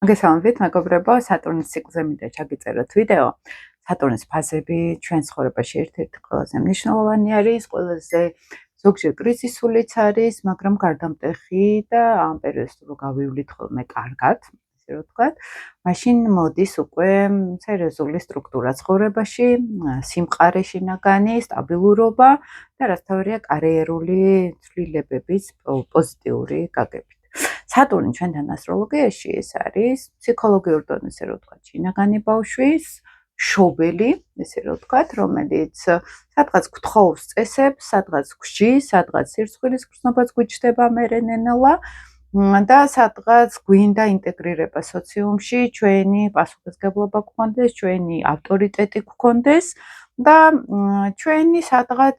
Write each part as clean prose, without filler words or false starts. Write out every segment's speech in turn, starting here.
მოგესალმებით, მეგობრებო, სატურნის ციკლზე მინდა ჩაგიწეროთ ვიდეო. სატურნის ფაზები ჩვენ ცხოვრებაში ერთ-ერთი ყველაზე მნიშვნელოვანი არის, ყველაზე ზოგჯერ კრიზისულიც არის, მაგრამ გარდამტეხი და ამ პერიოდს რო გავივლით ხოლმე კარგად, ესე რომ ვთქვათ, მაშინ მოდის უკვე სერიოზული სტრუქტურა ცხოვრებაში, სიმყარე შინაგანი, სტაბილურობა და რაც თავია კარიერული ცვლილებების პოზიტიური გაგებით. სატურნი ჩვენთან ასტროლოგიაში ეს არის ფსიქოლოგიურ დონეზე რო ვთქვათ, შინაგანი ბავშვის შობელი, ესე რომ ვთქვათ, რომელიც სადღაც გთხოვს წესებს, სადღაც გსჯის, სადღაც სირცხვილის გრძნობას გვიჩნდება მერენენელა და სადღაც გვინდა ინტეგრირება სოციუმში, ჩვენი პასუხისგებლობა გქონდეს, ჩვენი ავტორიტეტი გქონდეს და ჩვენი სადღაც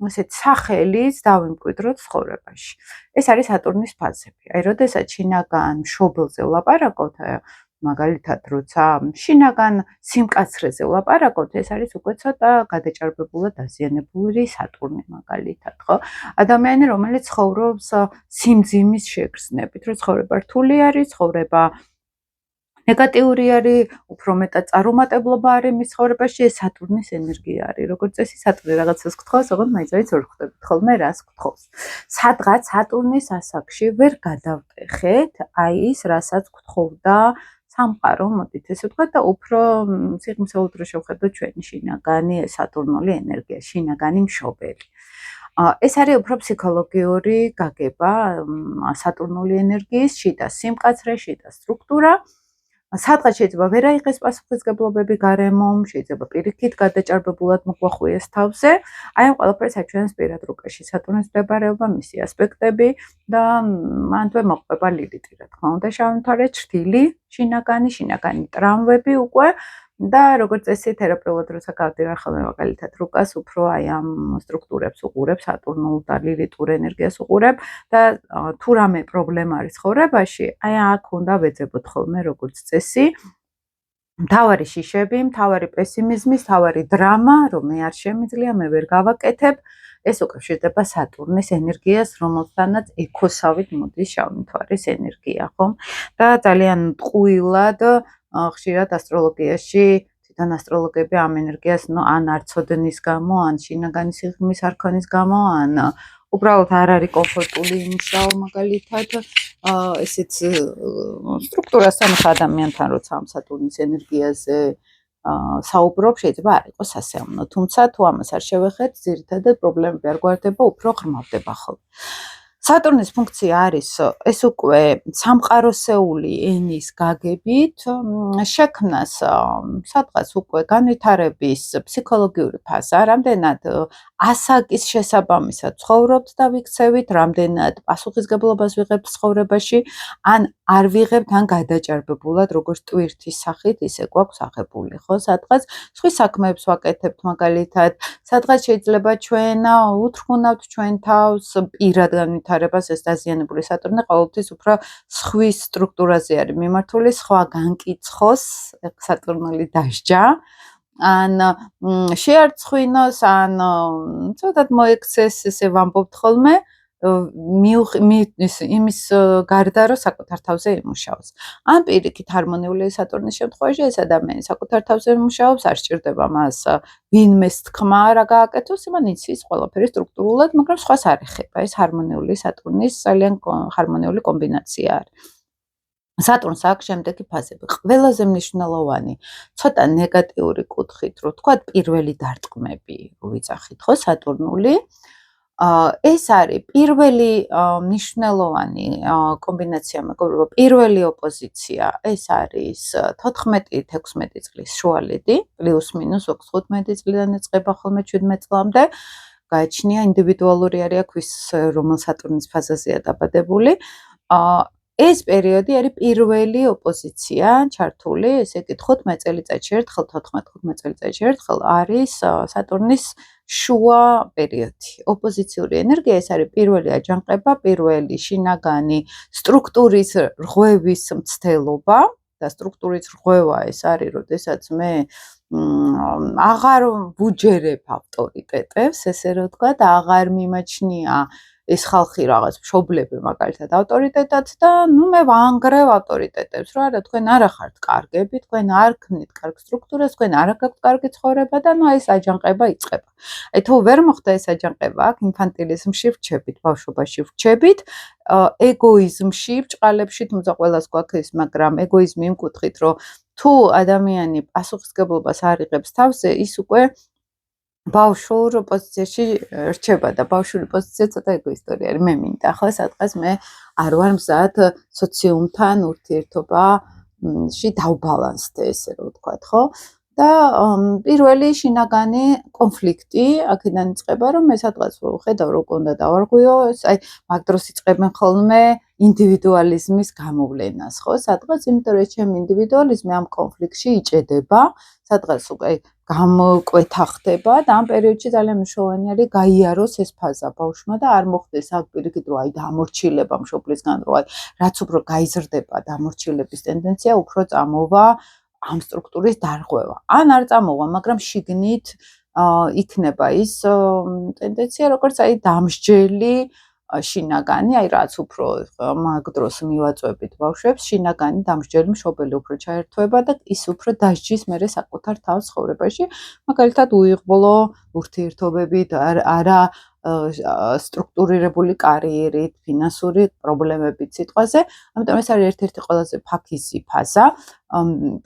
ესეთ სახელის დავიმკვიდროთ ცხოვრებაში. ეს არის სატურნის ფაზები. აი, როდესაც შინაგან მშობელზე ვლაპარაკობთ, მაგალითად, როცა შინაგან სიმკაცრეზე ვლაპარაკობთ, ეს არის უკვე ცოტა გადაჭარბებულად დაზიანებული სატურნი, მაგალითად, ხო? ადამიანი, რომელიც ცხოვრობს სიმძიმის შეგრძნებით, რომ ცხოვრება რთული არის, ცხოვრება ნეგატიური არის, უფრო მეტად წარუმატებლობა არის მის ცხოვრებაში, ეს სატურნის ენერგია არის. როგორც წესი, სატურნი რაღაცას გთხოვს, ოღონდ მაინც ვერ ხვდებით ხოლმე რას გთხოვს. სადღაც სატურნის ასაკში ვერ გადავტეხეთ, აი ის, რასაც გთხოვდა სამყარო, მოდით ესე ვთქვათ და უფრო სიღრმისეულად რო შევხედოთ ჩვენი შინაგანი სატურნული ენერგია, შინაგანი მშობელი. ეს არის უფრო ფსიქოლოგიური გაგება სატურნული ენერგიის, შიდა სიმკაცრე, შიდა სტრუქტურა. სადღაც შეიძლება ვერ აიღეს პასუხისგებლობები გარემომ, შეიძლება პირიქით გადაჭარბებულად მოგვახვიეს თავზე. აი ამ ყველაფერს აჩვენებს პირად რუკაში სატურნის მდებარეობა, მისი ასპექტები და მანდვე მოყვება ლილითი, რა თქმა უნდა, შავმთვარე, ჩრდილი, შინაგანი ტრამვები უკვე და როგორც წესი თერაპიულად როცა გავდივარ ხოლმე მაგალითად რუკას უფრო აი ამ სტრუქტურებს უყურებ, სატურნულ და ლილიტურ ენერგიას უყურებ და თუ რამე პრობლემა არის ცხოვრებაში, აი აქ უნდა ვეძებოთ ხოლმე როგორც წესი მთავარი შიშები, მთავარი პესიმიზმი, მთავარი დრამა, რომ მე არ შემიძლია, მე ვერ გავაკეთებ, ეს უკავშირდება სატურნის ენერგიას, რომელთანაც ეკოსავით მოდის შავმთვარის ენერგია, ხომ? და ძალიან ტყუილად ხშირად ასტროლოგიაში თვითონ ასტროლოგები ამ ენერგიას ან არ ცოდნის გამო, ან შინაგანი სიღრმის არქონის გამო, ან უბრალოდ არ არის კომფორტული იმუშაო მაგალითად ესეც სტრუქტურასთან ადამიანთან როცა ამ სატურნის ენერგიაზე საუბრობ, შეიძლება არ იყოს ასეამნო, თუმცა თუ ამას არ შევეხეთ, ძირითადად პრობლემები არ გვარდება, უფრო ღრმავდება ხოლმე. სატურნის ფუნქცია არის ეს უკვე სამყაროსეული ენის გაგებით შექმნას სადღაც უკვე განვითარების ფსიქოლოგიური ფაზა, რამდენად ასაკის შესაბამისად ცხოვრობთ და ვიქცევით, რამდენად პასუხისგებლობას ვიღებთ ცხოვრებაში, ან არ ვიღებთ, ან გადაჭარბებულად, როგორც ტვირთის სახით, ისე გვაქვს აღებული, ხო? სადღაც სხვის საქმეებს ვაკეთებთ მაგალითად, სადღაც შეიძლება ჩვენ უთრგუნავთ ჩვენ თავს პირად განვითარებას, ეს დაზიანებული სატურნი ყოველთვის უფრო სხვის სტრუქტურაზე არის მიმართული, სხვა განკიცხოს სატურნული დასჯა, ან შეარწხვინოს, ან ცოტათ მოექცეს, ესე ვამბობთ ხოლმე, იმის გარდა, რომ საკუთარ თავზე იმუშაოს. ან პირიქით ჰარმონიული სატურნის შემთხვევაში ეს ადამიანი საკუთარ თავზე იმუშაობს, არ სჭირდება მას ვინმეს თქმა რა გააკეთოს, იმან იცის ყველაფერი სტრუქტურულად, მაგრამ სხვას არ ეხება. ეს ჰარმონიული სატურნის ძალიან ჰარმონიული კომბინაცია არის. სატურნს აქვს შემდეგი ფაზები. ყველაზე მნიშვნელოვანი, ცოტა ნეგატიური კუთხით, რო ვთქვათ, პირველი დარტყმები, რო ვიძახით, ხო, სატურნული. ეს არის პირველი მნიშვნელოვანი კომბინაცია, მეგობრებო, პირველი ოპოზიცია, ეს არის 14-16 წლის შუალედი, პლუს-მინუს 15 წლიდან იწყება ხოლმე 17 წლამდე. გააჩნია ინდივიდუალური არის აქ ვის რომელ სატურნის ფაზაზეა დაბადებული. ეს პერიოდი არის პირველი ოპოზიცია ჩართული, ესე იგი 15 წელიწადში ერთხელ, 14-15 წელიწადში ერთხელ არის სატურნის შუა პერიოდი. ოპოზიციური ენერგია ეს არის პირველი აჯანყება, პირველი შინაგანი სტრუქტურის რღვევის მცდელობა და სტრუქტურის რღვევა ეს არის, როდესაც მე აღარ ვუჯერებ ავტორიტეტებს, ესე რომ ვთქვათ, აღარ მიმაჩნია ეს ხალხი რაღაც მშობლები მაგალითად ავტორიტეტად და მე ვანგრევ ავტორიტეტებს, რომ არა თქვენ არ ახართ კარგები, თქვენ არ ქმნით კარგ სტრუქტურას, თქვენ არ გაქვთ კარგი ცხოვრება და ეს აჯანყება იწყება. აი თუ ვერ მოხდა ეს აჯანყება, აქ ინფანტილიზმში ვრჩებით, ბავშვობაში ვრჩებით, ეგოიზმში, ბრჭყალებში, თუმცა ყველას გვაქვს ეს, მაგრამ ეგოიზმი იმ კუთხით, რომ თუ ადამიანი პასუხისგებლობას არ იღებს თავზე, ის უკვე ბავშვურ პოზიციაში რჩება და ბავშვური პოზიცია ცოტა ეგოისტური არის. მე მინდა ხო სადღაც მე არ ვარ მზად სოციუმთან ურთიერთობაში დავბალანსდე, ესე რომ ვთქვათ, ხო? და პირველი შინაგანი კონფლიქტი აქედან იწყება, რომ მე სადღაც ხედავ რომ კონდა დავარღვიო, აი მაგ დროს იწყებენ ხოლმე ინდივიდუალიზმის გამოვლენას, ხო? სადღაც იმიტომ რომ ჩემი ინდივიდუალიზმი ამ კონფლიქტში იჭედება, სადღაც უკვე გამოკვეთა ხდება და ამ პერიოდში ძალიან მნიშვნელოვანი არის გაიაროს ეს ფაზა ბავშვმა და არ მოხდეს აქ პირიქით რომ აი დამორჩილება მშობლისგან, რომ აი რაც უფრო გაიზრდება დამორჩილების ტენდენცია, უფრო წამოვა ამ სტრუქტურის დარღვევა. ან არ წამოვა, მაგრამ შიგნით იქნება ის ტენდენცია, როგორც აი დამსჯელი შინაგანი, აი რაც უფრო მაგ დროს მივაწვევით ბავშვებს, შინაგანი დამსჯელი მშობელი უფრო ჩაერთვება და ის უფრო დასჯის მერე საკუთარ თავს ცხოვრებაში, მაგალითად უიღბლო ურთიერთობებით, არა სტრუქტურირებული კარიერით, ფინანსური პრობლემებით სიტყვაზე, ამიტომ ეს არის ერთ-ერთი ყველაზე ფაქიზი ფაზა.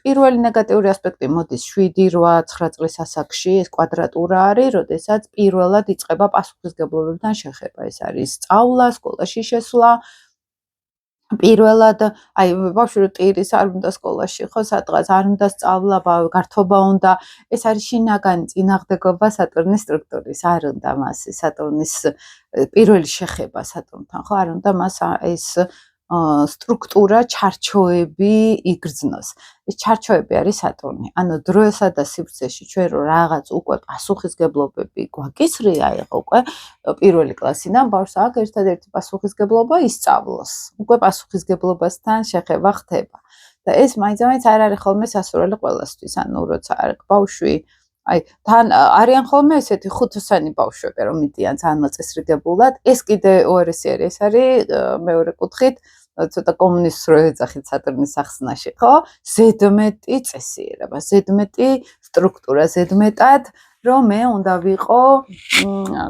პირველი ნეგატიური ასპექტი მოდის 7-8-9 წლის ასაკში, ეს კვადრატურა არის, როდესაც პირველად იწყება პასუხისგებლობებთან შეხება. ეს არის სწავლა, სკოლაში შესვლა. პირველად, აი ბავშვი ტირის არ უნდა სკოლაში, ხო, სადღაც არ უნდა სწავლა, გართობა უნდა. ეს არის შინაგანი წინააღმდეგობა სატურნის სტრუქტურის, არ უნდა მას სატურნის პირველი შეხება სატურნთან, ხო, არ უნდა მას ეს სტრუქტურა, ჩარჩოები იგრძნოს. ეს ჩარჩოები არის სატურნი. ანუ დროსა და სივრცეში ჩვენ რო რაღაც უკვე პასუხისგებლობები გვაკისრია, ეხა უკვე პირველი კლასიდან ბავშვს აქვს ერთადერთი პასუხისგებლობა ისწავლოს. უკვე პასუხისგებლობასთან შეხება ხდება. და ეს მაინც არ არის ხოლმე სასურველი ყველასთვის. ანუ როცა ბავშვი აი თან არიან ხოლმე ესეთი ხუთოსანი ბავშვები, რომ მიდიან ძალიან მოწესრიგებულად. ეს კიდე უარესი არის, ეს არის მეორე კუთხით ცოტა კომუნისტს რო ეძახით სატურნის ახსნაში, ხო? ზედმეტი წესიერება, ზედმეტი სტრუქტურა, ზედმეტად რომ მე უნდა ვიყო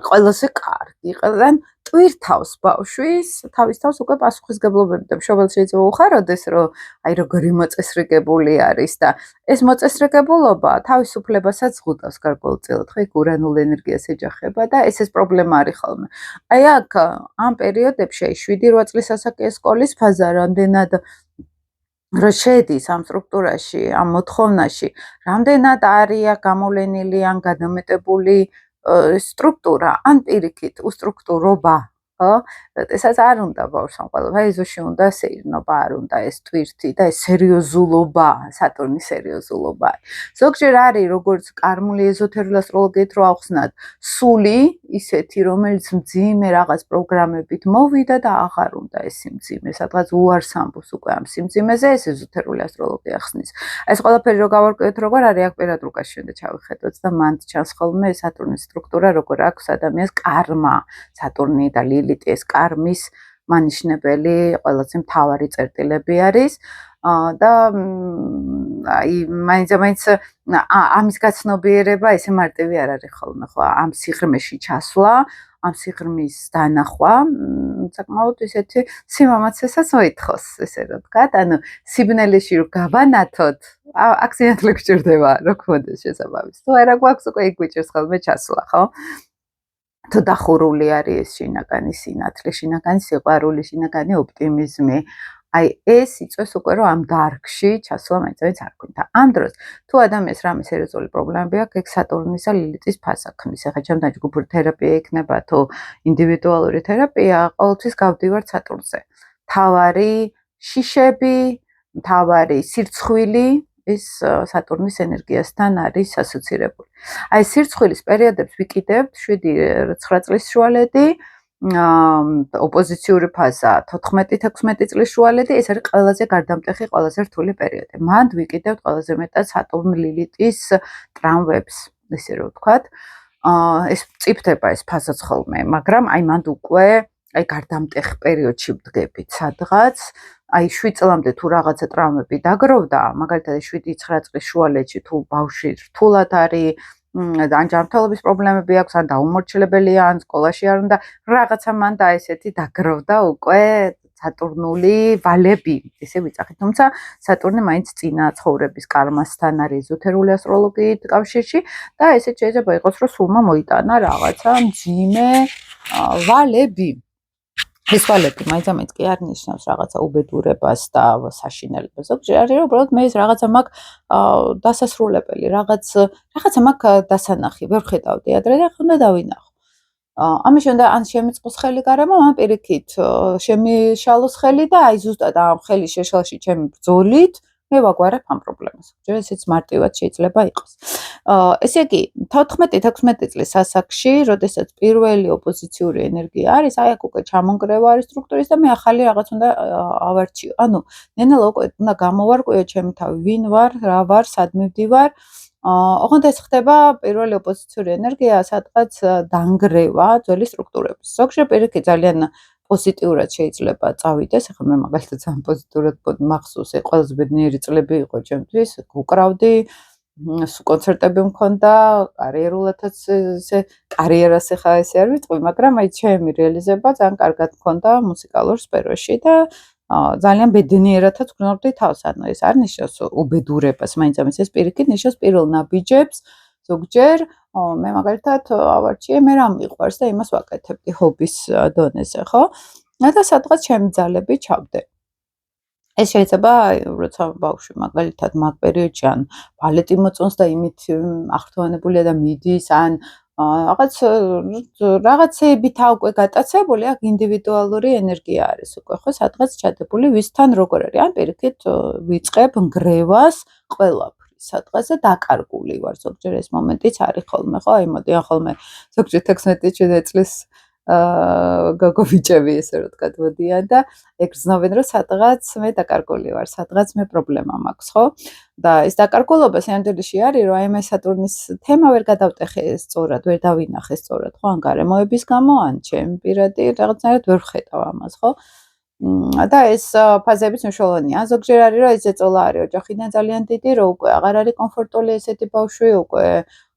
ყველაზე კარგი, ყველგან ტვირთავს ბავშვის, თავის თავს უკვე პასუხისგებლობები და მშობელს შეიძლება უხაროდეს, რომ აი როგორი მოწესრიგებული არის და ეს მოწესრიგებულობა თავისუფლებასაც ზღუდავს გარკვეულწილად, ხო, იქ ურანულ ენერგიას ეჯახება და ეს პრობლემა არის ხოლმე. აი აქ ამ პერიოდებში 7-8 წლის ასაკის სკოლის ფაზა რამდენად რო შედის ამ სტრუქტურაში, ამ მოთხოვნაში, რამდენად არის გამოვლენილი ან გადამეტებული სტრუქტურა, ან პირიქით უსტრუქტურობა, ხო? როდესაც არ უნდა ბავშვს ყველაფერი ეზოში უნდა სეირნობა, არ უნდა ეს ტვირთი და ეს სერიოზულობა, სატურნის სერიოზულობა. ზოგჯერ არის როგორც კარმული ეზოთერული ასტროლოგიით რო ავხსნათ, სული ისეთი, რომელიც მძიმე რაღაც პროგრამებით მოვიდა და აღარ უნდა ეს სიმძიმე, სადღაც უარს ამბობს უკვე ამ სიმძიმეზე, ეს ეზოთერული ასტროლოგია ხსნის. ეს ყველაფერი რო გავარკვევთ როგორ არის, აქ პირად რუკაში უნდა ჩავიხედოთ და მანდ ჩანს ხოლმე სატურნის სტრუქტურა, როგორ აქვს ადამიანს კარმა, სატურნი და ლილიტი ეს კარმის მანიშნებელი ყველაზე მთავარი წერტილები არის. და აი მაინც ამის გაცნობიერება ესე მარტივი არ არის ხოლმე, ხო, ამ სიღრმეში ჩასვლა, ამ სიღრმის დანახვა, საკმაოდ ისეთი სიმამაცესაც მოითხოვს, ესე რომ ვთქვათ, ანუ სიბნელეში რო გავანათოთ, აქ სინათლე გჭირდება, რო გქონდეს შესაბამის. თუ არა გვაქვს უკვე იქ გვიჭირს ხოლმე ჩასვლა, ხო? თუ დახურული არის ეს შინაგანი სინათლე, შინაგანი სიყვარული, შინაგანი ოპტიმიზმი, აი ეს იწვევს უკვე რომ ამ დარგში ჩასვლა მაინც არ გვინდა. ამ დროს თუ ადამიანს რამე სერიოზული პრობლემები აქვს, ეგ სატურნის და ლილიტის ფაზა ქმნის. ეხლა ჩემთან ჯგუფური თერაპია იქნება თუ ინდივიდუალური თერაპია, ყოველთვის გავდივართ სატურნზე. თავარი შიშები, თავარი სირცხვილი ის სატურნის ენერგიასთან არის ასოცირებული. აი სირცხვილის პერიოდებს ვიკიდებთ 7-9 წლის შუალედი, ოპოზიციური ფაზა 14-16 წლის შუალედი, ეს არის ყველაზე გარდამტეხი, ყველაზე რთული პერიოდი. მანდ ვიკიდებთ ყველაზე მეტად სატურნ ლილიტის ტრამვებს, ესე რომ ვთქვათ. ეს წიფდება ეს ფაზაც ხოლმე, მაგრამ აი მანდ უკვე აი გარდამტეხ პერიოდში ვდგებით სადღაც, აი 7 წლამდე თუ რაღაცა ტრავმები დაგროვდა, მაგალითად 7-9 წლის შუალედში თუ ბავშვი რთულად არის, ან ჯანმრთელობის პრობლემები აქვს, ან დაუმორჩილებელია, ან სკოლაში არ უნდა, რაღაცა მან და ესეთი დაგროვდა უკვე სატურნული ვალები, ესე ვიწახით. თუმცა სატურნი მაინც წინა ცხოვრების კარმასთან არის ეზოთერული ასტროლოგიით კავშირში და ესეც შეიძლება იყოს, რომ სულმა მოიტანა რაღაცა მძიმე ვალები. ეს ვალები მაინც კი არ ნიშნავს რაღაცა უბედურებას და საშინელებას. ზოგჯერ არის, რომ უბრალოდ მე ეს რაღაცა მაქვს დასასრულებელი, რაღაცა მაქვს დასანახი, ვერ ხედავდი ადრე და ხონდა დავინახო. ამის შემდეგ ან შემიწყოს ხელი გარემო, ან პირიქით შემიშალოს ხელი და აი ზუსტად ამ ხელის შეშალში ჩემი ბრძოლით მე ვაგვარებ ამ პრობლემას. ზოგჯერ ესეც მარტივად შეიძლება იყოს. ესე იგი 14-16 წლის ასაკში, როდესაც პირველი ოპოზიციური ენერგია არის, აი აქ უკვე ჩამონგრევა არის სტრუქტურის და მე ახალი რაღაც უნდა ავარჩიო. ანუ ნენელა უკვე უნდა გამოვარკვიო ჩემი თავი, ვინ ვარ, რა ვარ, სად მივდივარ. ოღონდ ეს ხდება პირველი ოპოზიციური ენერგია, სადღაც დანგრევა ძველი სტრუქტურების. ზოგჯერ პირიქით ძალიან პოზიტიურად შეიძლება წავიდეს, ახლა მე მაგალითად ძალიან პოზიტიურად მახსოვს, ყველაზე ბედნიერი წლები იყო ჩემთვის, უკრავდი, კონცერტები მქონდა, კარიერულადაც ესე კარიერას ახლა ესე არ ვიტყვი, მაგრამ აი ჩემი რეალიზება ძალიან კარგად მქონდა მუსიკალურ სფეროში და ძალიან ბედნიერადაც ვგრძნობდი თავს, ანუ ეს არ ნიშნავს უბედურებას, მაინც ამის ეს პირიქით ნიშნავს პირველ ნაბიჯებს, ზოგჯერ მე მაგალითად ავარჩიე, მე რა მიყვარს და იმას ვაკეთებდი ჰობის დონეზე, ხო? და სადღაც ჩემი ძალები ჩავდე. ეს შეიძლება, როცა ბავშვი მაგალითად მაგ პერიოდში ან ბალეტი მოწონს და იმით აღფრთოვანებულია და მიდის, ან რაღაცეებით უკვე გატაცებული, აქ ინდივიდუალური ენერგია არის უკვე, ხო, სადღაც ჩადებული ვისთან როგორ არის. ან პირიქით ვიწყებ ნგრევას ყველაფრის, სადღაც და დაკარგული ვარ, ზოგჯერ ეს მომენტიც არის ხოლმე, ხო, აი მოდი ან ხოლმე ზოგჯერ 16-17 წლის გოგობიჭები ესე რომ თქვა მოდიან და ეგრძნობენ რომ სადღაც მე დაკარგული ვარ, სადღაც მე პრობლემა მაქვს, ხო? და ეს დაკარგულობა სინამდვილეში არის, რომ აი მე სატურნის თემა ვერ გადავტეხე სწორად, ვერ დავინახე სწორად, ხო? ან გარემოების გამო, ან ჩემი პირადი რაღაცნაირად ვერ ვხედავ ამას, ხო? და ეს ფაზებიც მნიშვნელოვანია. ზოგჯერ არის რომ ეს ეწოლა არის ოჯახიდან ძალიან დიდი, რომ უკვე აღარ არის კომფორტული ესეთი ბავშვი, უკვე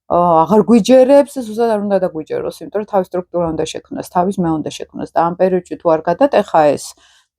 აღარ გვიჯერებს, ზუსტად არ უნდა დაგვიჯეროს, იმიტომ რომ თავის სტრუქტურა უნდა შექმნას, თავის მე უნდა შექმნას და ამ პერიოდში თუ არ გადატეხა ეს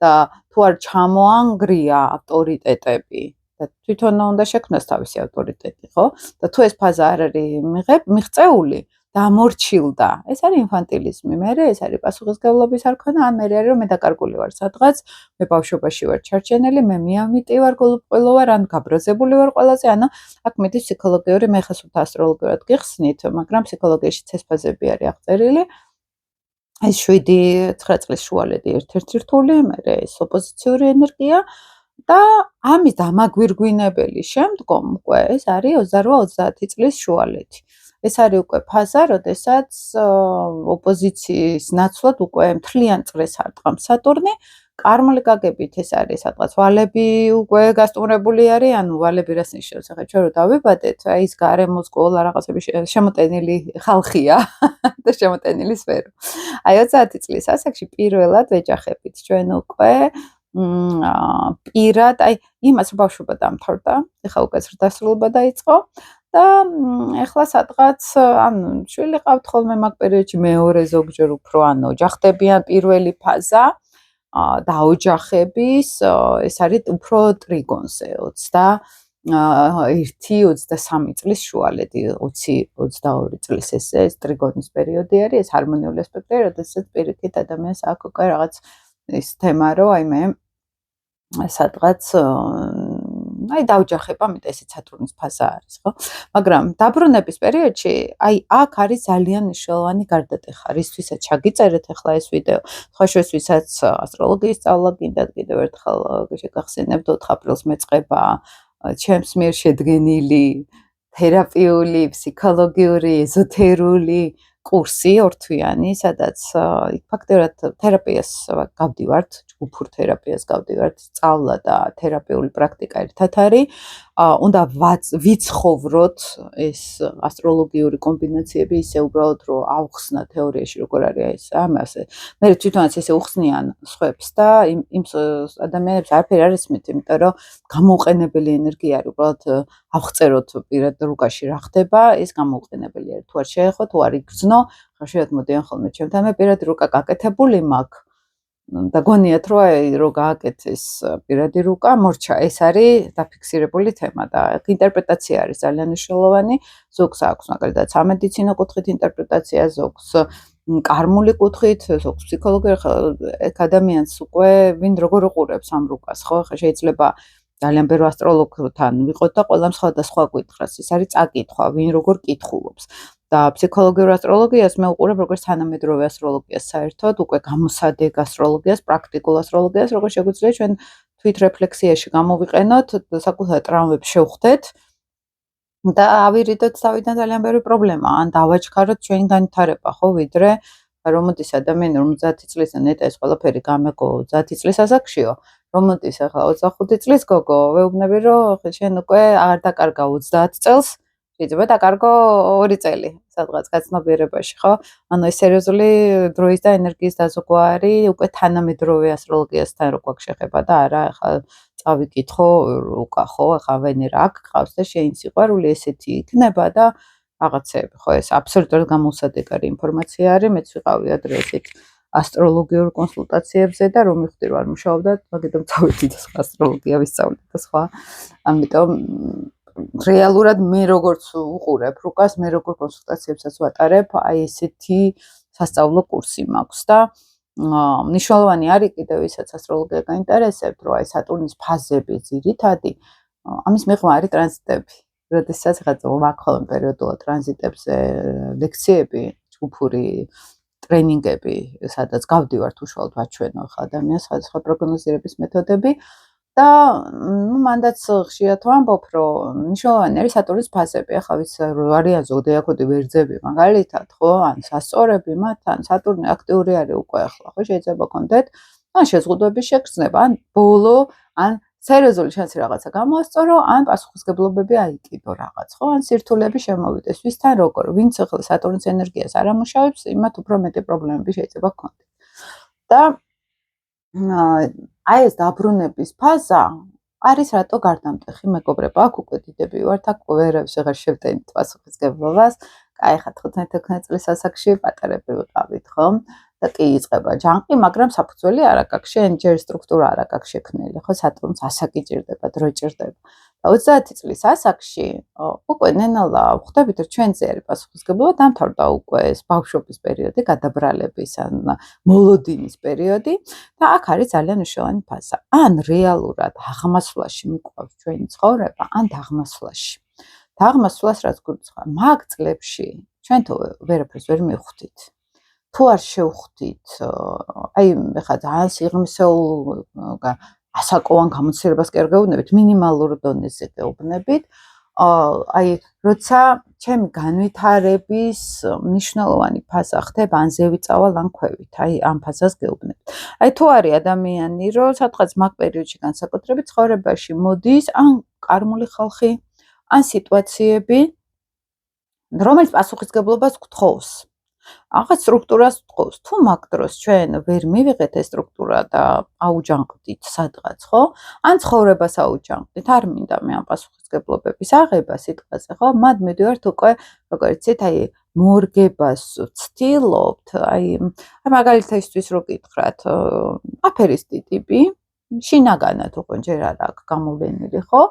და თუ არ ჩამოანგრია ავტორიტეტები და თვითონ უნდა შექმნას თავისი ავტორიტეტი, ხო? და თუ ეს ფაზა არ არის მიღწეული, დამორჩილდა, ეს არის ინფანტილიზმი, მერე ეს არის პასუხისმგებლობის არქონა, ან მერე არის რომ მე დაკარგული ვარ სადღაც, მე ბავშვობაში ვარ ჩარჩენილი, მე მიამიტი ვარ, გულუყვილო ვარ, ან გაბრაზებული ვარ ყველაზე, ანუ აქ მიდის ფსიქოლოგიური, მე ხა სულ ასტროლოგიურად გიხსნით, მაგრამ ფსიქოლოგიაში ეს ფაზები არის აღწერილი. ეს 7-9 წლის შუალედი ერთ-ერთი რთული, მერე ეს ოპოზიციური ენერგია და ამის დამაგვირგვინებელი შემდგომ უკვე ეს არის 28-30 წლის შუალედი. ეს არის უკვე ფაზა, როდესაც ოპოზიციის ნაცვლად უკვე მთლიან წრეს არტყამს სატურნი. კარმული გაგებით ეს არის სადღაც ვალები უკვე გასტუმრებული არის, ანუ ვალები რას ნიშნავს? ახლა ჩვენ რო დავიბადეთ, აი ეს გარემო სკოლა რაღაცები შემოტენილი ხალხია და შემოტენილი სფერო. აი 30 წლის ასაკში პირველად ვეჯახებით ჩვენ უკვე პირად, აი იმას ბავშვობა დამთავრდა, ეხლა უკვე ზრდასრულობა დაიწყო. და ეხლა სადღაც ანუ შვილი ყავთ ხოლმე მაგ პერიოდში მეორე ზოგჯერ უფრო ანუ ოჯახდებიან პირველი ფაზა დაოჯახების ეს არის უფრო ტრიგონზე 21-23 წლის შუალედი 20-22 წლის ეს ტრიგონის პერიოდი არის ეს ჰარმონიული ასპექტია როდესაც პირიქით ადამიანს აქვს უკვე რაღაც ის თემა რომ აი მე სადღაც აი დაოჯახება, მეტყვი ესეც სატურნის ფაზა არის, ხო? მაგრამ დაბრუნების პერიოდში აი აქ არის ძალიან მნიშვნელოვანი გარდატეხა, რისთვისაც ჩაგიწერეთ ახლა ეს ვიდეო. სხვა შორის ვისაც ასტროლოგიის სწავლა გინდათ კიდევ ერთხელ შეგახსენებთ 4 აპრილს მეწყება ჩემს მიერ შედგენილი თერაპიული, ფსიქოლოგიური, ეზოთერული კურსი ორთვიანი, სადაც ფაქტობრივად თერაპიას გავდივართ ჯგუფურ თერაპიას გავდივართ, სწავლა და თერაპიული პრაქტიკა ერთად არის. უნდა ვიცხოვროთ ეს ასტროლოგიური კომბინაციები ისე უბრალოდ რომ ავხსნა თეორიაში როგორ არის ეს ამასე. მე თვითონაც ესე უხსნიან სხვებს და იმ ადამიანებს არაფერი არ ისმით, იმიტომ რომ გამოუყენებელი ენერგია არის, უბრალოდ ავღწეროთ პირად რუკაში რა ხდება, ეს გამოუყენებელი არის. თუ არ შეეხო, თუ არ იგრძნო, ხშირად მოდიან ხოლმე ჩემთან, მე პირადი რუკა გაკეთებული მაქვს. და გონიათ რომ აი რო გააკეთეს პირადი რუკა მორჩა ეს არის დაფიქსირებული თემა და ინტერპრეტაცია არის ძალიან მნიშვნელოვანი ზოგს აქვს მაგალითად სამედიცინო კუთხით ინტერპრეტაცია ზოგს კარმული კუთხით ზოგს ფსიქოლოგიური ეგ ადამიანს უკვე ვინ როგორ უყურებს ამ რუკას ხო ხა შეიძლება ძალიან ბევრი ასტროლოგთან ვიყოთ და ყველამ სხვადასხვა კითხვას ის არის წაკითხვა ვინ როგორ კითხულობს და ფსიქოლოგიურ ასტროლოგიას მე უყურებ როგორც თანამედროვე ასტროლოგიას საერთოდ, უკვე გამოსადეგ ასტროლოგიას, პრაქტიკულ ასტროლოგიას, როგორც შეგვიძლია ჩვენ თვითრეფლექსიაში გამოვიყენოთ, საკუთარ ტრაუმებს შევხვდეთ და ავირიდოთ თავიდან ძალიან ბევრი პრობლემა, ან დავაჩქაროთ ჩვენი განვითარება, ხო, ვიდრე რომ მოდის ადამიანი 50 წლის და ნეტა ეს ყველაფერი გამეგო 30 წლის ასაკშიო, რომ მოდის ახლა 25 წლის გოგო, ვეუბნები რომ შენ უკვე არ დაკარგა 30 წელს შეიძლება დაკარგო 2 წელი სადღაც გაცნობიერებაში, ხო? ანუ ეს სერიოზული დროის და ენერგიის დაზოგვა არის უკვე თანამედროვე ასტროლოგიასთან რო გვაქვს შეხება და არა ახლა წავიკითხო უკა, ხო? ახლა ვენერა აქ გყავს და შენ სიყვარული ესეთი იქნება და რაღაცები, ხო? ეს აბსოლუტურად გამოსადეგარი ინფორმაცია არის, მეც ვიყავი ადრე ესეთ ასტროლოგიურ კონსულტაციებზე და რომ მივხვდი რომ არ მუშაობდა, მაგიტომ წავედი და სხვა ასტროლოგია ვისწავლე და სხვა. ამიტომ რეალურად მე როგორც უყურებ რუკას, მე როგორ კონსულტაციებსაც ვატარებ, აი ესეთი სასწავლო კურსი მაქვს და მნიშვნელოვანი არის კიდევ ისაც ასტროლოგია გაინტერესებთ, რომ აი სატურნის ფაზები ძირითადი, ამის მიღმა არის ტრანზიტები. როდესაც ხა მაქვს ხოლმე პერიოდულად ტრანზიტებზე ლექციები, ჯგუფური ტრენინგები, სადაც გავდივართ უშუალოდ ვაჩვენო ხა ადამიანს სხვადასხვა პროგნოზირების მეთოდები. და მანდაც ხშირად ვამბობ, რომ მნიშვნელოვანი არის სატურნის ფაზები. ახლა ვის არიან ზოდიაქოდი ვერძები, მაგალითად, ხო, ან სასწორები მათთან, სატურნი აქტიური არის უკვე ახლა, ხო, შეიძლება გქონდეთ, ან შეზღუდვების შეგრძნება, ან ბოლო, ან სერიოზული შანსი რაღაცა გამოასწორო, ან პასუხისგებლობები აიკიდო რაღაც, ხო, ან სირთულეები შემოვიდეს, ვისთან როგორ, ვინც ახლა სატურნის ენერგიას არ ამუშავებს, იმათ უფრო მეტი პრობლემები შეიძლება გქონდეთ. და აი ეს დაბრუნების ფაზა არის რატო გარდამტეხი მეგობრებო, აქ უკვე დიდები ვართ, აქ ვერავს აღარ შევდენით პასუხისგებლობას. კაი, ხა 15-16 წლის ასაკში პატარები ვიყავით, ხო? და კი იწყება ჯანყი, მაგრამ საფუძველი არ აქვს, შენ ჯერ სტრუქტურა არ აქვს შექმნილი, ხო? სატურნს ასაკი ჭირდება, დრო ჭირდება. და 30 წლის ასაკში უკვე ნენალა ხვდებით, რომ ჩვენზე არის პასუხისგებლობა, დამთავრდა უკვე ეს ბავშვობის პერიოდი, გადაბრალების ან მოლოდინის პერიოდი და აქ არის ძალიან მნიშვნელოვანი ფაზა. ან რეალურად აღმასვლაში მიყვავს ჩვენი ცხოვრება, ან დაღმასვლაში. დაღმასვლას რაც გვიცხვა, მაგ წლებში ჩვენ თუ ვერაფერს ვერ მივხვდით. თუ არ შევხვდით, აი ხა ძალიან სიღრმისეულ ასაკოვან გამოცდილებას კი არ გეუბნებით, მინიმალურ დონეზე გეუბნებით. აი, როცა ჩემი განვითარების მნიშვნელოვანი ფაზა ხდება, ან ზევი წავალ, ან ქვევით, აი ამ ფაზას გეუბნებით. აი თუ არის ადამიანი, რომ სადღაც მაგ პერიოდში განსაკუთრებით ცხოვრებაში მოდის, ან კარმული ხალხი, ან სიტუაციები, რომელიც პასუხისგებლობას გთხოვს. ახაც სტრუქტურას თხოვს. თუ მაგ დროს ჩვენ ვერ მივიღეთ ეს სტრუქტურა და აუჯანყდით სადღაც, ხო? ან ცხოვრებას აუჯანყდით, არ მინდა მე ამ პასუხისგებლობების აღება სიტყვაზე, ხო? მად მივდივართ უკვე, როგორც იცით, აი მორგებას ვცდილობთ, აი მაგალითისთვის რო გითხრათ, აფერისტი ტიპი, შინაგანად უკვე ჯერ არ აქვს გამოვლენილი, ხო?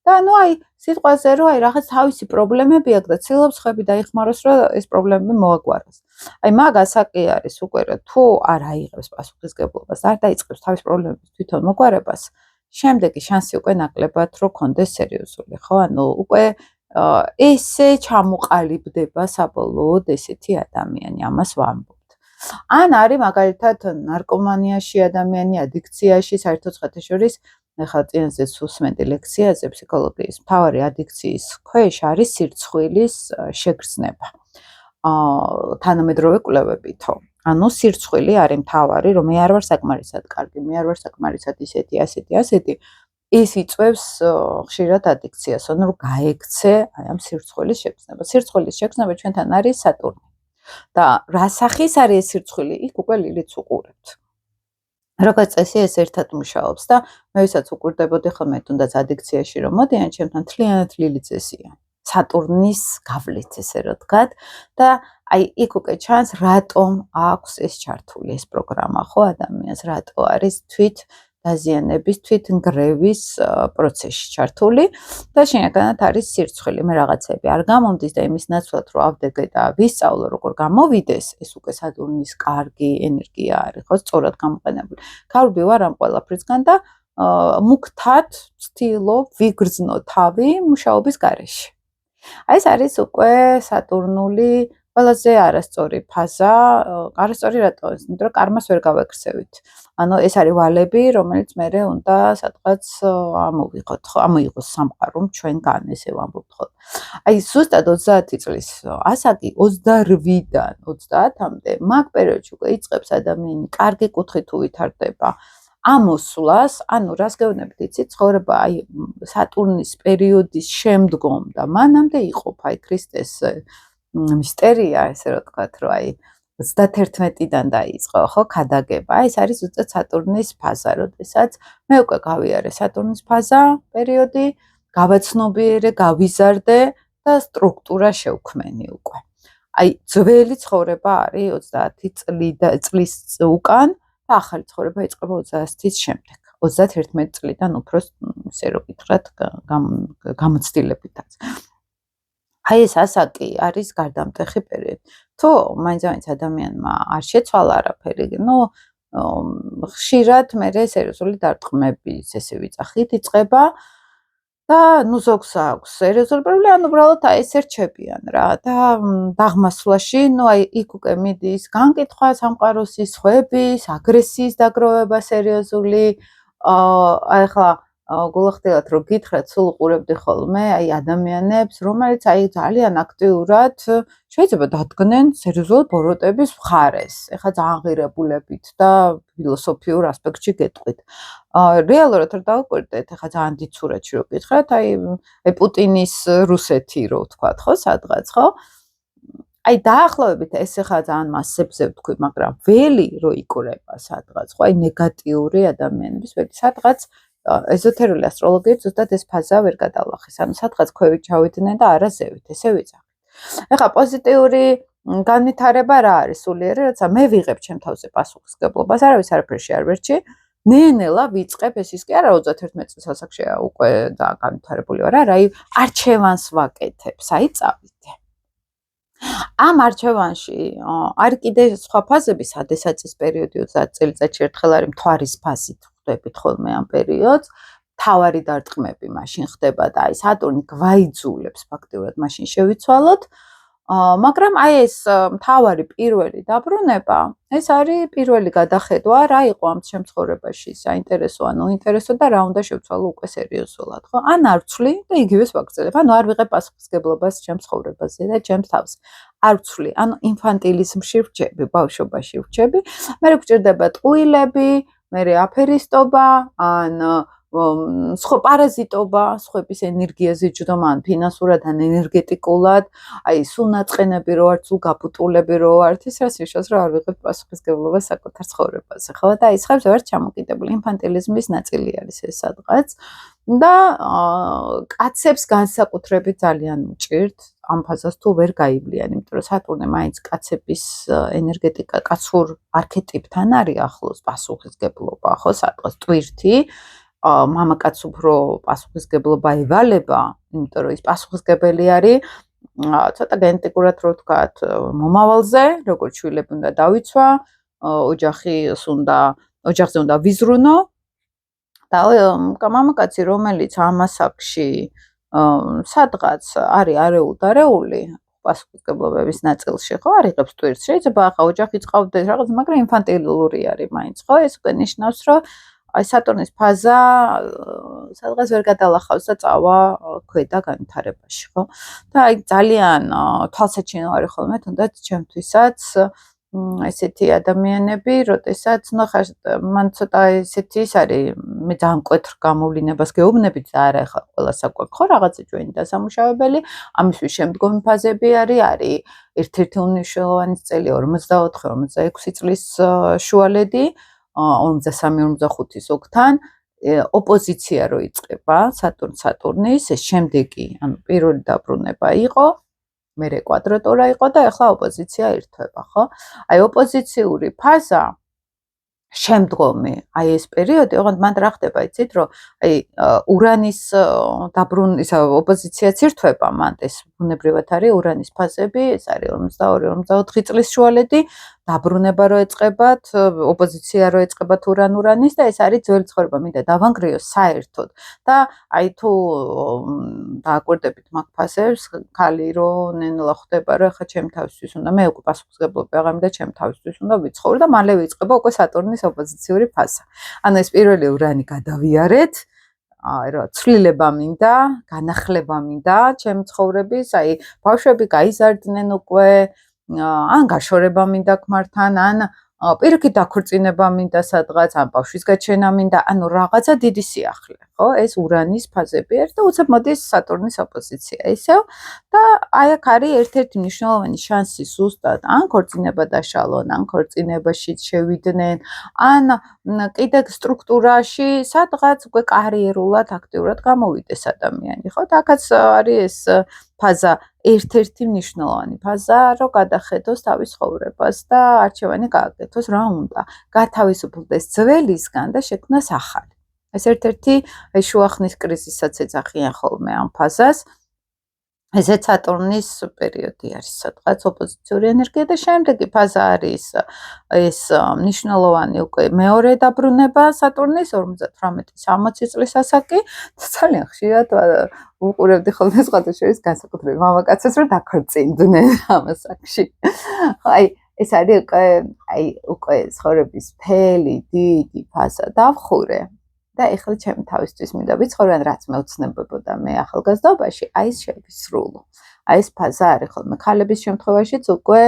და ნუ აი სიტყვაზე რომ აი რაღაც თავისი პრობლემები აქვს და ცდილობს ხები დაიხმაროს რომ ეს პრობლემები მოაგვაროს. აი მაგ ასაკი არის უკვე რომ თუ არ აიღებს პასუხისგებლობას, არ დაიწყებს თავის პრობლემების თვითონ მოგვარებას, შემდეგი შანსი უკვე ნაკლებად რო კონდეს სერიოზული, ხო? ანუ უკვე ესე ჩამოყალიბდება საბოლოოდ ესეთი ადამიანი, ამას ვამბობთ. ან არის მაგალითად ნარკომანიაში ადამიანი, ადიქციაში, საერთოდ სხვათაშორის ახლა წინასწარ უსმენდი ლექციაზე ფსიქოლოგიის მთავარი ადიქციის ქვეშ არის სირცხვილის შეგრძნება. თანამედროვე კვლევებითო. ანუ სირცხვილი არის მთავარი, რომ მე არ ვარ საკმარისად კარგი, მე არ ვარ საკმარისად ისეთი, ასეთი. ის იწვევს ხშირად ადიქციას, ანუ რომ გაექცე აი ამ სირცხვილის შექმნება. სირცხვილის შექმნება ჩვენთან არის სატურნი. და რა სახის არის ეს სირცხვილი? იქ უკვე ლილითს უყურებთ. როგორც წესი ეს ერთად მუშაობს და მე ვისაც უყურდებოდი ხოლმე თუნდაც ადიქციაში რომ მოდიან ჩემთან მთლიანად ლილით წესია. სატურნის გავლით ესე რა ვთქვათ და აი იქ უკვე ჩანს რატომ აქვს ეს ჩართული ეს პროგრამა ხო ადამიანს რატო არის თვით დაზიანების თვითნგრევის პროცესში ჩართული და შინაგანად არის სირცხვილი მე რაღაცები არ გამომდის და იმის ნაცვლად რომ ავდეგე და ვისწავლო როგორ გამოვიდეს ეს უკვე სატურნის კარგი ენერგია არის ხო სწორად გამოყენებული გავდივ ვარ ამ ყველაფრისგან და მუქთად ვცდილობ ვიგრძნო თავი მუშაობის გარეშე აი ეს არის უკვე სატურნული ყველაზე არასწორი ფაზა, არასწორი რატო? იმიტომ რომ კარმას ვერ გავექცევით. ანუ ეს არის ვალები, რომელიც მე უნდა სადღაც ამოვიღოთ, ხო, ამოიღოს სამყარო ჩვენგან, ესე ვამბობთ ხო. აი ზუსტად 30 წლის ასაკი 28-დან 30-მდე მაგ პერიოდში უკვე იწყებს ადამიანი კარგი კუთხით თუ ვითარდება. ამოსვლას, ანუ რას გეუბნებით, იცით, ცხოვრება აი სატურნის პერიოდის შემდგომ და მანამდე იყოფა აი ქრისტეს მისტერია, ესე რა ვთქვათ, რომ აი 31-დან დაიწყო, ხო, ქადაგება. აი ეს არის ზუსტად სატურნის ფაზა, როდესაც მე უკვე გავიარე სატურნის ფაზა პერიოდი, გავაცნობიერე, გავიზარდე და სტრუქტურა შევქმენი უკვე. აი ძველი ცხოვრება არის 30 წლის უკან და ახალი ცხოვრება იწყება 30 წლის შემდეგ. 31 წლიდან უფრო ისე რო გითხრათ, გამოცდილებითაც. აი ეს ასაკი არის გარდამტეხი პერიოდი. თუ მაინც ადამიანმა არ შეცვალა არაფერი, ნუ ხშირად მე სერიოზული დარტყმების ესე ვიწახით იწყება და ნუ ზოგს აქვს სერიოზული პრობლემა, ანუ უბრალოდ აი ეს ერჩებიან რა და დაღმასვლაში, ნუ აი იქ უკვე მიდის განკითხვა სამყაროს სისხლების, აგრესიის დაგროვება სერიოზული აი ხა გულახდილად რომ გითხრათ, სულ უყურებდი ხოლმე აი ადამიანებს, რომელიც აი ძალიან აქტიურად შეიძლება დადგნენ სერიოზულად ბოროტების მხარეს. ეხლა ძალიან ღირებულებით და ფილოსოფიურ ასპექტში გეტყვით. რეალურად რომ დავუკვირდეთ, ეხლა ძალიან დიდ სურათში რომ გითხრათ, აი პუტინის რუსეთი რო ვთქვათ, ხო, სადღაც, ხო? აი დაახლოებით ეს ეხლა ძალიან მასებზე ვთქვი, მაგრამ ველი რო იკვრება სადღაც, ხო, აი ნეგატიური ადამიანების ველი სადღაც ეზოთერული ასტროლოგიით ზუსტად ეს ფაზა ვერ გადალახეს. ანუ სადღაც ქვევით ჩავიდნენ და არა ზევით, ესე ვიძახით. ეხლა პოზიტიური განვითარება რა არის სულიერი, როცა მე ვიღებ ჩემ თავზე პასუხისმგებლობას, არავის არაფერში არ ვერჩი. ნელა ვიწყებ ეს ის კი არა 31 წლის ასაკშია უკვე და განვითარებული ვარ, არა, აი არჩევანს ვაკეთებ, აი წავიდე. ამ არჩევანში არის კიდე სხვა ფაზები, სადესაც ის პერიოდი 30 წელიწადში ერთხელ არის მთვარის ფაზით. ხვდებით ხოლმე ამ პერიოდს, თავარი დარტყმები მაშინ ხდება და აი სატურნი გვაიძულებს ფაქტიურად მაშინ შევიცვალოთ, მაგრამ აი ეს თავარი პირველი დაბრუნება, ეს არის პირველი გადახედვა, რა იყო ამ შემთხვევაში საინტერესო, ანუ ინტერესო და რა უნდა შევცვალო უკვე სერიოზულად, ხო? ან არ ვცვლი და იგივეს ვაგრძელებ, ანუ არ ვიღებ პასუხისმგებლობას ჩემ ცხოვრებაზე და ჩემს თავზე. არ ვცვლი, ანუ ინფანტილიზმში ვრჩები, ბავშვობაში ვრჩები, მე გვჭირდება ტყუილები მე აფერისტობა, ან სხვა პარაზიტობა, სხვების ენერგიაზე ჯდომა, ან ფინანსურად, ან ენერგეტიკულად, აი სულ ნაწყენები რო არ, სულ გაპუტულები რო არ, ის რას ნიშნავს, რომ არ ვიღებ პასუხისმგებლობას საკუთარ ცხოვრებაზე, ხო? და ის ხებს ვარ ჩამოკიდებული, ინფანტილიზმის ნაწილი არის ეს სადღაც. და კაცებს განსაკუთრებით ძალიან უჭირთ ამ ფაზას თუ ვერ გაივლიან, იმიტომ რომ სატურნი მაინც კაცების ენერგეტიკა, კაცურ არქეტიპთან არის ახლოს პასუხისმგებლობა, ხო, სადღაც ტვირთი, მამაკაც უფრო პასუხისმგებლობა ევალება, იმიტომ რომ ის პასუხისმგებელი არის ცოტა გენეტიკურად რო ვთქვათ, მომავალზე, როგორც შვილები უნდა დავიცვა, ოჯახზე უნდა ვიზრუნო. და მამაკაცი, რომელიც ამ ასაკში სადღაც არის არეულ-დარეული პასუხისმგებლობების ნაწილში, ხო, არ იღებს ტვირთს. შეიძლება ახლა ოჯახი წყავდეს რაღაც, მაგრამ ინფანტილური არის მაინც, ხო? ეს უკვე ნიშნავს, რომ აი სატურნის ფაზა სადღაც ვერ გადალახავს და წავა ქვედა განვითარებაში, ხო? და აი ძალიან თვალსაჩინო არის ხოლმე თუნდაც ჩემთვისაც ესეთი ადამიანები, როდესაც მან ცოტა ესეთი ის არის, მე ძალიან მკვეთრ გამოვლინებას გეუბნებით და არა ეხლა ყველას აკვაკ ხო რაღაცა ჩვენი დასამუშავებელი, ამისთვის შემდგომი ფაზები არის ერთ-ერთი უმნიშვნელოვანი წელი 44-46 წლის შუალედი, 43-45 ზოგთან ოპოზიცია რო იწყება სატურნის, ეს შემდეგი, ანუ პირველი დაბრუნება იყო მერე კვადრატურა იყო და ახლა ოპოზიცია ერთვება, ხო? აი ოპოზიციური ფაზა შემდგომი, აი ეს პერიოდი, ოღონდ მან რა ხდება, იცით, რომ აი ურანის ისა ოპოზიციაც ერთვება მან ეს ბუნებრივად არის ურანის ფაზები, ეს არის 42-44 წლის შუალედი, დაბრუნება რო ეწყებათ, ოპოზიცია რო ეწყებათ ურანის და ეს არის ძველი ცხოვრება, მინდა დავანგრიოს საერთოდ და აი თუ დააკვირდებით მაგ ფაზებს, ხალი რო ნენლა ხდება, რომ ახლა ჩემი თავისთვის უნდა მე უკვე პასუხისმგებლობა აღარ მინდა ჩემი თავისთვის უნდა ვიცხოვრო და მალე ვიწყება უკვე სატურნის ოპოზიციური ფაზა. ანუ ეს პირველი ურანი გადავიარეთ, აი რა ცვლილება მინდა, განახლება მინდა ჩემი ცხოვრების, აი ბავშვები გაიზარდნენ უკვე, ან გაშორება მინდა ქმართან, ან პირიქით დაქორწინება მინდა სადღაც, ან ბავშვის გაჩენა მინდა, ანუ რაღაცა დიდი სიახლე, ხო? ეს ურანის ფაზები არის და უცებ მოდის სატურნის ოპოზიცია ისევ და აი აქ არის ერთ-ერთი მნიშვნელოვანი შანსი ზუსტად, ან ქორწინება დაშალონ, ან ქორწინებაში შევიდნენ, ან კიდე სტრუქტურაში სადღაც უკვე კარიერულად აქტიურად გამოვიდეს ადამიანი, ხო? და აქაც არის ეს ფაზა ერთ-ერთი მნიშვნელოვანი ფაზა, რომ გადახედოს თავის ცხოვრებას და არჩევანი გააკეთოს რა უნდა, გათავისუფლდეს ძველისგან და შექმნას ახალი. ეს ერთ-ერთი შუახნის კრიზისაც ეძახიან ხოლმე ამ ფაზას. ესეც სატურნის პერიოდი არის სადღაც ოპოზიციური ენერგია და შემდეგი ფაზა არის ეს მნიშვნელოვანი უკვე მეორე დაბრუნება სატურნის 58-60 წლის ასაკი და ძალიან ხშირად უყურებდი ხოლმე სხვადასხვა განსაკუთრებით მამაკაცებს რომ დაქორწინდნენ ამ ასაკში. აი ეს არის უკვე ცხოვრების მთელი დიდი ფაზა დავხურე. და ეხლა ჩემი თავისთვის მინდა ვიცხოვრო, ან რაც მე ვცნებებოდა მე ახალგაზრდობაში, აი ეს შევისრულო. აი ეს ფაზა არის ხოლმე ქალების შემთხვევაშიც უკვე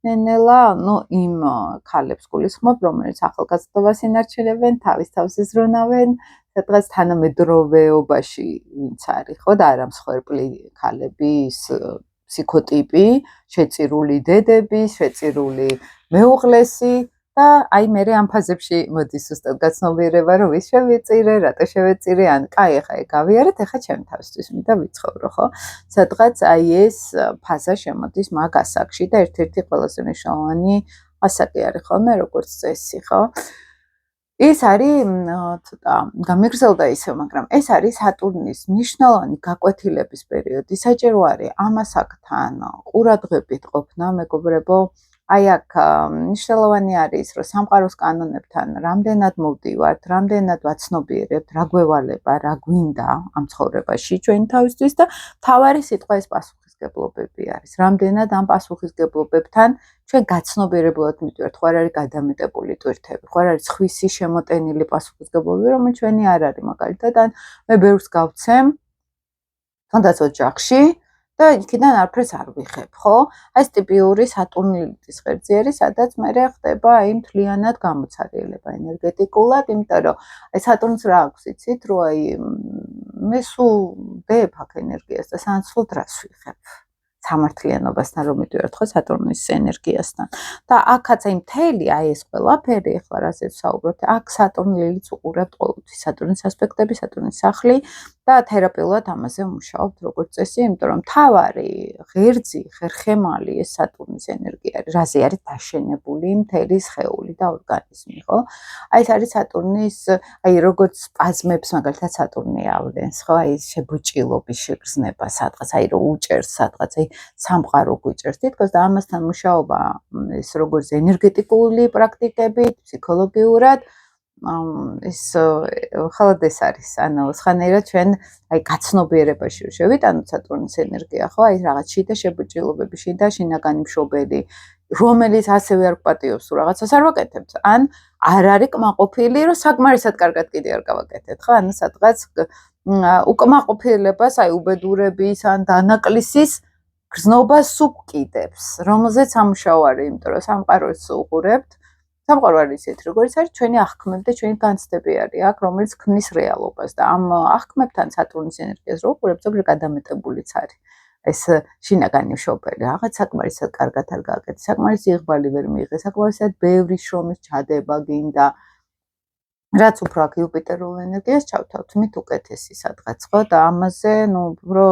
ნენელა, ну იმ ქალებს გულისხმობ, რომელიც ახალგაზრდობას ინარჩუნებენ, თავის თავს იზრუნავენ, სადღაც თანამედროვეობაში ვინც არის, ხო და არა მსხვერპლი ქალები, ის ფსიქოტიპი, შეწირული დედები, შეწირული მეუღლესი და აი მე ამ ფაზებში მოდის უბრალოდ გაცნობიერება, რომ ვის შევეწირე, რატო შევეწირე, ან კაი ახლა გავიარეთ, ახლა ჩემი თავისთვის მინდა ვიცხოვრო, ხო? სადღაც აი ეს ფაზა შემოდის მაგ ასაკში და ერთ-ერთი ყველაზე მნიშვნელოვანი ასაკი არის ხოლმე, როგორც წესი, ხო? ეს არის ცოტა გამიგრძელდა ისევ, მაგრამ ეს არის სატურნის მნიშვნელოვანი გაკვეთილების პერიოდი. საჭირო არის ამ ასაკთან ყურადღებით ყოფნა, მეგობრებო. აი აქ მნიშვნელოვანი არის, რომ სამყაროს კანონებთან რამდენად მოვდივართ, რამდენად ვაცნობიერებთ, რა გვევალება, რა გვინდა ამ ცხოვრებაში ჩვენი თავისთვის და თავარი სიტყვა ეს პასუხისმგებლობები არის. რამდენად ამ პასუხისმგებლობებთან ჩვენ გაცნობიერებულად მივდივართ, ხო არ არის გადამეტებული ტვირთები, ხო არ არის სხვისი შემოტენილი პასუხისმგებლობები, რომელიც ჩვენი არ არის მაგალითად, ან მე ბევრს გავცემ, თუნდაც ოჯახში და იქიდან არაფერს არ ვიხებ, ხო? აი ეს ტიპიური სატურნილიტის ღერძი არის, სადაც მე ხდება აი მთლიანად გამოცარიელება ენერგეტიკულად, იმიტომ რომ აი სატურნს რა აქვს, იცით, რომ აი მე სულ დებ აქ ენერგიას და სანაცვლოდ რას ვიხებ? სამართლიანობასთან რომ მივდივართ, ხო, სატურნის ენერგიასთან. და აქაც აი მთელი აი ეს ყველაფერი, ახლა რასაც საუბრობთ, აქ სატურნილიც უყურებთ ყოველთვის, სატურნის ასპექტები, სატურნის სახლი და თერაპიულად ამაზე ვმუშაობთ როგორც წესი, იმიტომ რომ თავარი ღერძი, ხერხემალი ეს სატურნის ენერგია არის, რაზე არის დაშენებული მთელი სხეული და ორგანიზმი, ხო? აი ეს არის სატურნის, აი როგორც სპაზმებს მაგალითად სატურნი ავლენს, ხო? აი შებუჭილობის შეგრძნება სადღაც, აი რომ უჭერს სადღაც, აი სამყარო გვიჭერს თითქოს და ამასთან მუშაობა ეს როგორც ენერგეტიკული პრაქტიკებით, ფსიქოლოგიურად ეს ხალხად ეს არის, ანუ სხვანაირად ჩვენ აი გაცნობიერებაში რომ შევიტანოთ სატურნის ენერგია, ხო, აი რაღაც შიდა შებუჭილობები, შიდა შინაგანი მშობელი, რომელიც ასევე არ გპატიობს თუ რაღაცას არ ვაკეთებთ, ან არ არის კმაყოფილი, რომ საკმარისად კარგად კიდე არ გავაკეთეთ, ხო, ანუ სადღაც უკმაყოფილებას, აი უბედურების ან დანაკლისის გრძნობას უკიდებს, რომელზეც ამუშავ არის, იმიტომ რომ სამყაროს უყურებთ. სამყარო არის ისეთ, როგორც არის ჩვენი აღქმები და ჩვენი განცდები არის აქ, რომელიც ქმნის რეალობას და ამ აღქმებთან სატურნის ენერგიას რო უყურებთ, ზოგჯერ გადამეტებულიც არის. ეს შინაგანი მშობელი, რაღაც საკმარისად კარგად არ გააკეთე, საკმარისი იღბალი ვერ მიიღე, საკმარისად ბევრი შრომის ჩადება გინდა. რაც უფრო აქ იუპიტერულ ენერგიას ჩავთავთ, მით უკეთესი სადღაც ხო და ამაზე, უფრო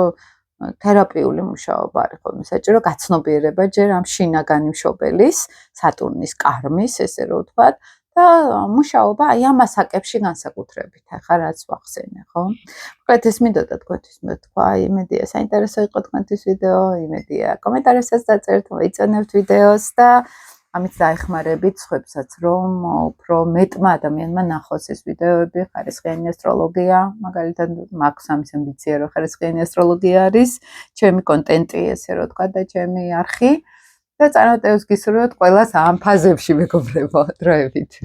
თერაპიული მუშაობა არის ხოლმე საჭირო, გაცნობიერება ჯერ ამ შინაგანი მშობელის, სატურნის კარმის, ესე რომ ვთქვათ, და მუშაობა აი ამ ასაკებში განსაკუთრებით, ახლა რაც ვახსენე, ხო? მოკლედ ეს მინდოდა თქვენთვის მეთქვა, იმედია საინტერესო იყო თქვენთვის ვიდეო, იმედია კომენტარებსაც დაწერთ, მოიწონებთ ვიდეოს და ამით დაეხმარებით სხვებსაც, რომ უფრო მეტმა ადამიანმა ნახოს ეს ვიდეოები, ხარისხიანი ასტროლოგია, მაგალითად მაქვს ამის ამბიცია, რომ ხარისხიანი ასტროლოგია არის ჩემი კონტენტი, ესე რომ ვთქვა და ჩემი არხი და წარმატებებს გისურვებთ ყველას ამ ფაზებში მეგობრებო, დროებით.